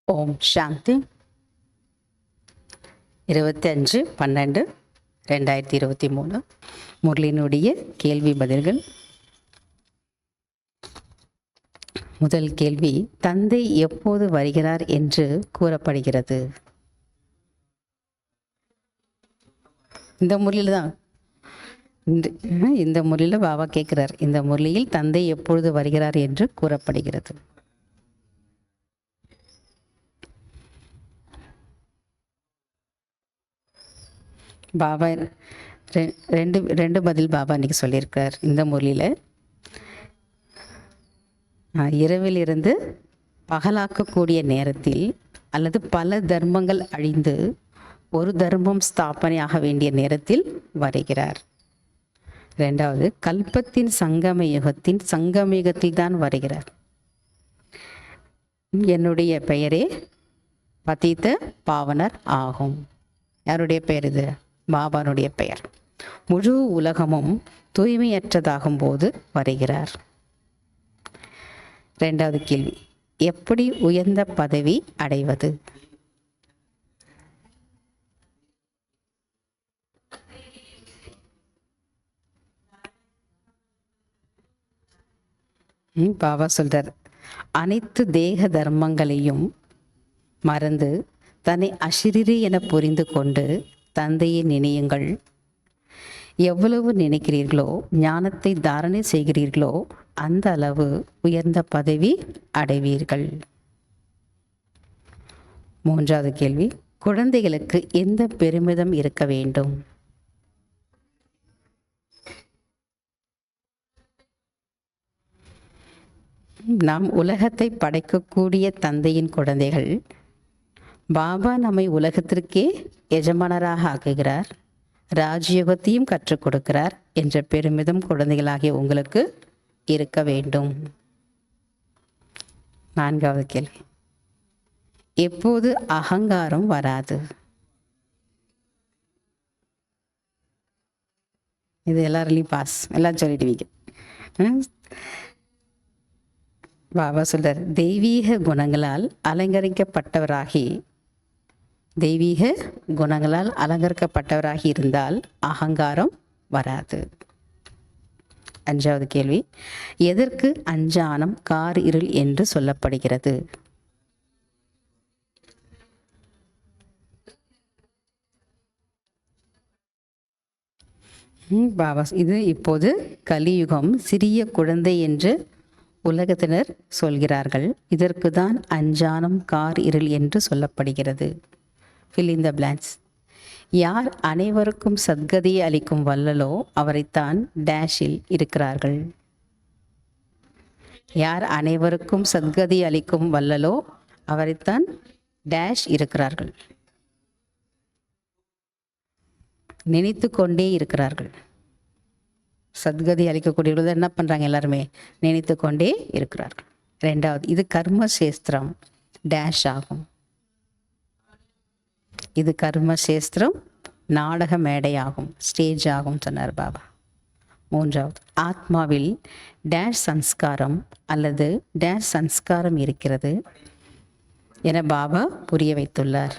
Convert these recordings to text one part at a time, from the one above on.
ஓம் சாந்தி. 25/12/2023 முரளினுடைய கேள்வி பதில்கள். முதல் கேள்வி, தந்தை எப்போது வருகிறார் என்று கூறப்படுகிறது? இந்த முரளியில் தான் இந்த முரளியில் பாபா கேட்கிறார். இந்த முரளியில் தந்தை எப்பொழுது வருகிறார் என்று கூறப்படுகிறது. பாபா ரெண்டு பதில் பாபா இன்னைக்கு சொல்லியிருக்கார். இந்த முரளியில் இரவிலிருந்து பகலாக்கக்கூடிய நேரத்தில் அல்லது பல தர்மங்கள் அழிந்து ஒரு தர்மம் ஸ்தாபனையாக வேண்டிய நேரத்தில் வருகிறார். ரெண்டாவது, கல்பத்தின் சங்கம யுகத்தில் தான் வருகிறார். என்னுடைய பெயரே பதீத பாவனர் ஆகும். யாருடைய பெயர் இது? பாபானுடைய பெயர். முழு உலகமும் தூய்மையற்றதாகும் போது வருகிறார். இரண்டாவது கேள்வி, எப்படி உயர்ந்த பதவி அடைவது? பாபா சொல்றார், அனைத்து தேக தர்மங்களையும் மறந்து தன்னை அஷிரிரி என புரிந்து கொண்டு தந்தையை நினையுங்கள். எவ்வளவு நினைக்கிறீர்களோ, ஞானத்தை தாரணை செய்கிறீர்களோ, அந்த அளவு உயர்ந்த பதவி அடைவீர்கள். மூன்றாவது கேள்வி, குழந்தைகளுக்கு எந்த பெருமிதம் இருக்க வேண்டும்? நாம் உலகத்தை படைக்கக்கூடிய தந்தையின் குழந்தைகள். பாபா நம்மை உலகத்திற்கே எஜமானராக ஆக்குகிறார், ராஜயோகத்தையும் கற்றுக் கொடுக்கிறார் என்ற பெருமிதம் குழந்தைகளாகிய உங்களுக்கு இருக்க வேண்டும். நான்காவது கேள்வி, எப்போது அகங்காரம் வராது? இது எல்லாருலையும் பாஸ், எல்லாம் சொல்லிடுவீங்க. பாபா சொல்றார், தெய்வீக குணங்களால் அலங்கரிக்கப்பட்டவராகி இருந்தால் அகங்காரம் வராது. அஞ்சாவது கேள்வி, எதற்கு அஞ்ஞானம் கார் இருள் என்று சொல்லப்படுகிறது? பாபா, இது இப்போது கலியுகம் சிறிய குழந்தை என்று உலகத்தினர் சொல்கிறார்கள். இதற்கு தான் அஞ்ஞானம் கார் இருள் என்று சொல்லப்படுகிறது. fill in the blanks. யார் அனைவருக்கும் சத்கதியை அளிக்கும் வல்லலோ அவரைத்தான் டேஷில் இருக்கிறார்கள். யார் அனைவருக்கும் சத்கதி அளிக்கும் வல்லலோ அவரைத்தான் டேஷ் இருக்கிறார்கள். நினைத்து கொண்டே இருக்கிறார்கள். சத்கதி அளிக்கக்கூடியவர்கள் என்ன பண்ணுறாங்க? எல்லாருமே நினைத்து கொண்டே இருக்கிறார்கள். ரெண்டாவது, இது கர்ம சேஸ்திரம் டேஷ் ஆகும். இது கர்ம சேஸ்திரம் நாடக மேடை ஆகும், ஸ்டேஜ் ஆகும் சொன்னார் பாபா. மூன்றாவது, ஆத்மாவில் டேஷ் சன்ஸ்காரம் அல்லது டேஷ் சன்ஸ்காரம் இருக்கிறது என பாபா புரிய வைத்துள்ளார்.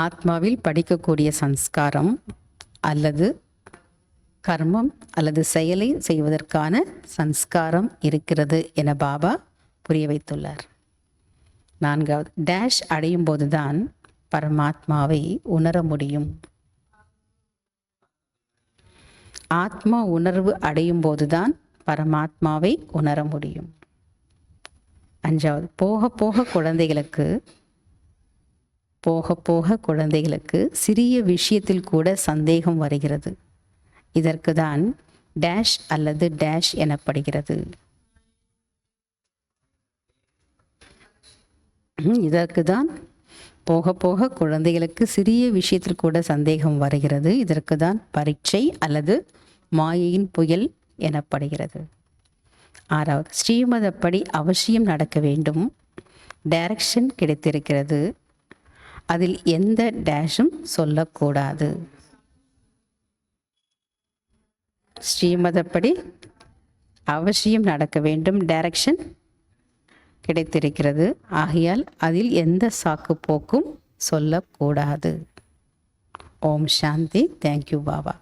ஆத்மாவில் படிக்கக்கூடிய சன்ஸ்காரம் அல்லது கர்மம் அல்லது செயலை செய்வதற்கான சன்ஸ்காரம் இருக்கிறது என பாபா புரிய வைத்துள்ளார். நான்காவது, டேஷ் அடையும் போதுதான் பரமாத்மாவை உணர முடியும். ஆத்மா உணர்வு அடையும் போதுதான் பரமாத்மாவை உணர முடியும். அஞ்சாவது, போக போக குழந்தைகளுக்கு சிறிய விஷயத்தில் கூட சந்தேகம் வருகிறது. இதற்கு தான் டேஷ் அல்லது டேஷ் எனப்படுகிறது. இதற்கு தான் போக போக குழந்தைகளுக்கு சிறிய விஷயத்தில் கூட சந்தேகம் வருகிறது. இதற்கு தான் பரீட்சை அல்லது மாயையின் புயல் எனப்படுகிறது. ஆறாவது, ஸ்ரீமதப்படி அவசியம் நடக்க வேண்டும். டைரக்ஷன் கிடைத்திருக்கிறது, அதில் எந்த டேஷும் சொல்லக்கூடாது. ஸ்ரீமதப்படி அவசியம் நடக்க வேண்டும், டைரக்ஷன் கிடைத்திருக்கிறது. ஆகையால் அதில் எந்த சாக்கு போக்கும் சொல்லக்கூடாது. ஓம் சாந்தி. தேங்க்யூ பாபா.